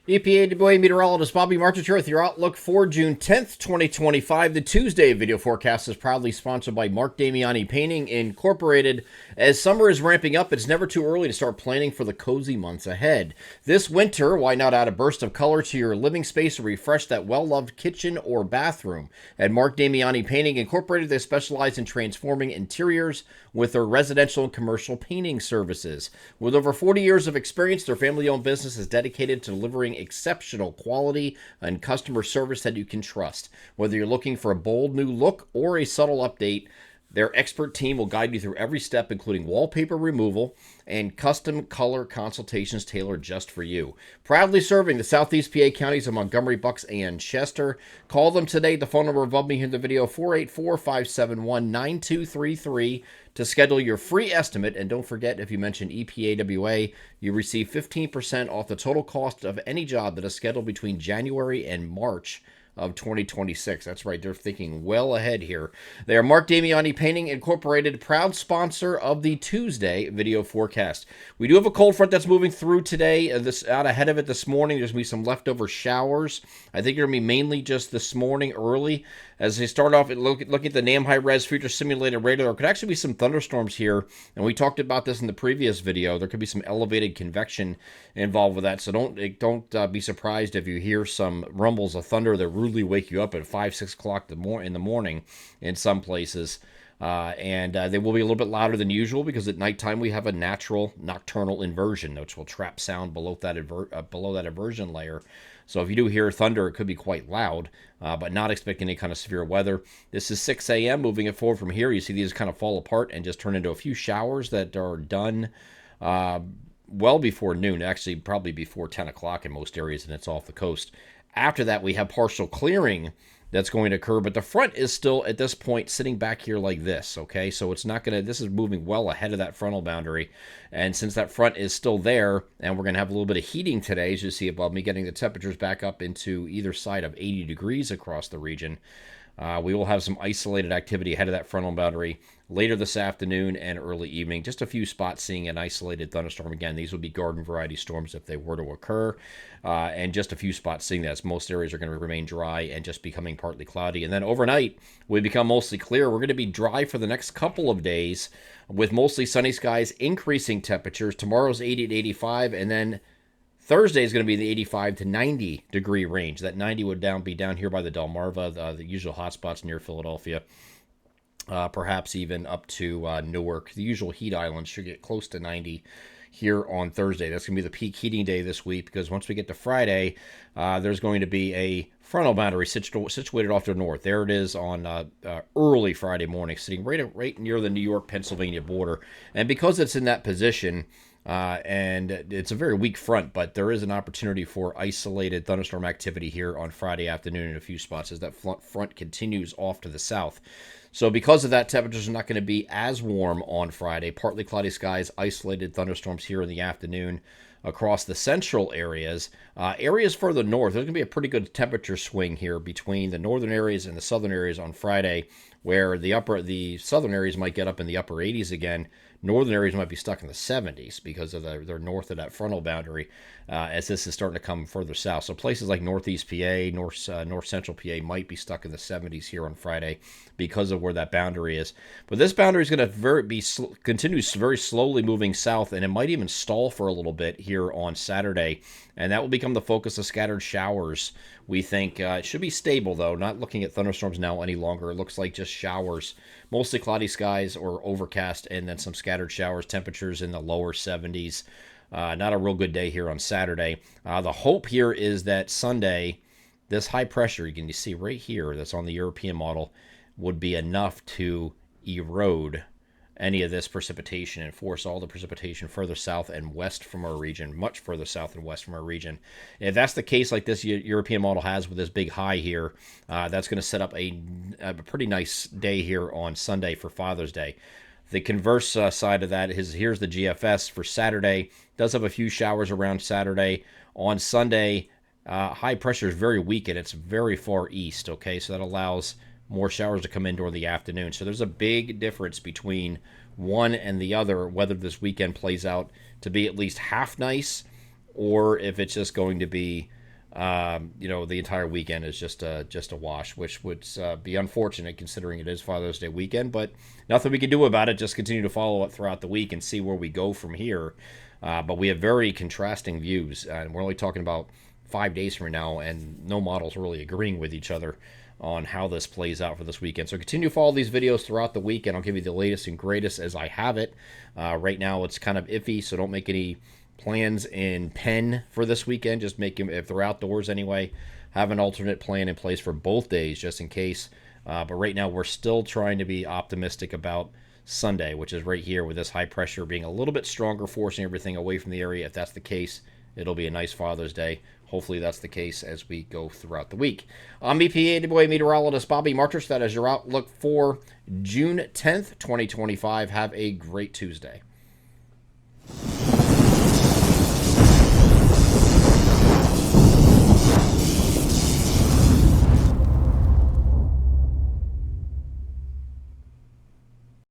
EPAWA meteorologist Bobby Marchich here with your outlook for June 10th, 2025. The Tuesday video forecast is proudly sponsored by Mark Damiani Painting Incorporated. As summer is ramping up, it's never too early to start planning for the cozy months ahead. This winter, why not add a burst of color to your living space or refresh that well-loved kitchen or bathroom? At Mark Damiani Painting Incorporated, they specialize in transforming interiors with their residential and commercial painting services. With over 40 years of experience, their family-owned business is dedicated to delivering exceptional quality and customer service that you can trust. Whether you're looking for a bold new look or a subtle update, their expert team will guide you through every step, including wallpaper removal and custom color consultations tailored just for you. Proudly serving the Southeast PA counties of Montgomery, Bucks, and Chester. Call them today. The phone number above me here in the video, 484-571-9233, to schedule your free estimate. And don't forget, if you mention EPAWA, you receive 15% off the total cost of any job that is scheduled between January and March of 2026. That's right, they're thinking well ahead here. They are Mark Damiani Painting Incorporated, proud sponsor of the Tuesday video forecast. We do have a cold front that's moving through today. This out ahead of it this morning. There's going to be some leftover showers. I think they're going to be mainly just this morning early. As they start off, looking at the NAM High Res Future Simulated Radar, there could actually be some thunderstorms here, and we talked about this in the previous video. There could be some elevated convection involved with that, so don't be surprised if you hear some rumbles of thunder that rudely wake you up at 5, 6 o'clock in the morning in some places. And they will be a little bit louder than usual because at nighttime we have a natural nocturnal inversion, which will trap sound below that inversion layer. So if you do hear thunder, it could be quite loud, but not expecting any kind of severe weather. This is 6 a.m. Moving it forward from here, you see these kind of fall apart and just turn into a few showers that are done well before noon, actually probably before 10 o'clock in most areas, and it's off the coast. After that, we have partial clearing that's going to occur, but the front is still at this point sitting back here like this, okay? So it's not going to, this is moving well ahead of that frontal boundary, and since that front is still there, and we're going to have a little bit of heating today, as you see above me, getting the temperatures back up into either side of 80 degrees across the region. We will have some isolated activity ahead of that frontal boundary later this afternoon and early evening. Just a few spots seeing an isolated thunderstorm. Again, these would be garden variety storms if they were to occur. And just a few spots seeing that, as most areas are going to remain dry and just becoming partly cloudy. And then overnight, we become mostly clear. We're going to be dry for the next couple of days with mostly sunny skies, increasing temperatures. Tomorrow's 80 to 85, and then Thursday is going to be the 85 to 90 degree range. That 90 would be down here by the Delmarva, the usual hotspots near Philadelphia, perhaps even up to Newark. The usual heat islands should get close to 90 here on Thursday. That's going to be the peak heating day this week, because once we get to Friday, there's going to be a frontal boundary situated off to the north. There it is on early Friday morning, sitting right near the New York-Pennsylvania border. And because it's in that position, and it's a very weak front, but there is an opportunity for isolated thunderstorm activity here on Friday afternoon in a few spots as that front continues off to the south. So because of that, temperatures are not going to be as warm on Friday. Partly cloudy skies, isolated thunderstorms here in the afternoon across the central areas. Areas further north, there's going to be a pretty good temperature swing here between the northern areas and the southern areas on Friday, where the southern areas might get up in the upper 80s again. Northern areas might be stuck in the 70s because of they're north of that frontal boundary as this is starting to come further south. So places like northeast PA, north central PA might be stuck in the 70s here on Friday because of where that boundary is. But this boundary is going to continue very slowly moving south, and it might even stall for a little bit here on Saturday. And that will become the focus of scattered showers. We think it should be stable, though, not looking at thunderstorms now any longer. It looks like just showers, mostly cloudy skies or overcast, and then some scattered showers, temperatures in the lower 70s. Not a real good day here on Saturday. The hope here is that Sunday, this high pressure, you can see right here, that's on the European model, would be enough to erode any of this precipitation and force all the precipitation further south and west from our region, much further south and west from our region. If that's the case, like this European model has with this big high here, that's going to set up a pretty nice day here on Sunday for Father's Day. The converse side of that is, here's the GFS for Saturday. Does have a few showers around Saturday. On Sunday, high pressure is very weak and it's very far east, okay? So that allows more showers to come in during the afternoon. So there's a big difference between one and the other, whether this weekend plays out to be at least half nice or if it's just going to be, the entire weekend is just a wash, which would be unfortunate considering it is Father's Day weekend. But nothing we can do about it. Just continue to follow it throughout the week and see where we go from here. But we have very contrasting views, and we're only talking about 5 days from now, and no models really agreeing with each other on how this plays out for this weekend. So continue to follow these videos throughout the week, and I'll give you the latest and greatest as I have it. Right now, it's kind of iffy, so don't make any plans in pen for this weekend. Just make them, if they're outdoors anyway, have an alternate plan in place for both days just in case. But right now, we're still trying to be optimistic about Sunday, which is right here with this high pressure being a little bit stronger, forcing everything away from the area. If that's the case, it'll be a nice Father's Day. Hopefully that's the case as we go throughout the week. I'm EPAWA meteorologist Bobby Marters. That is your outlook for June 10th, 2025. Have a great Tuesday.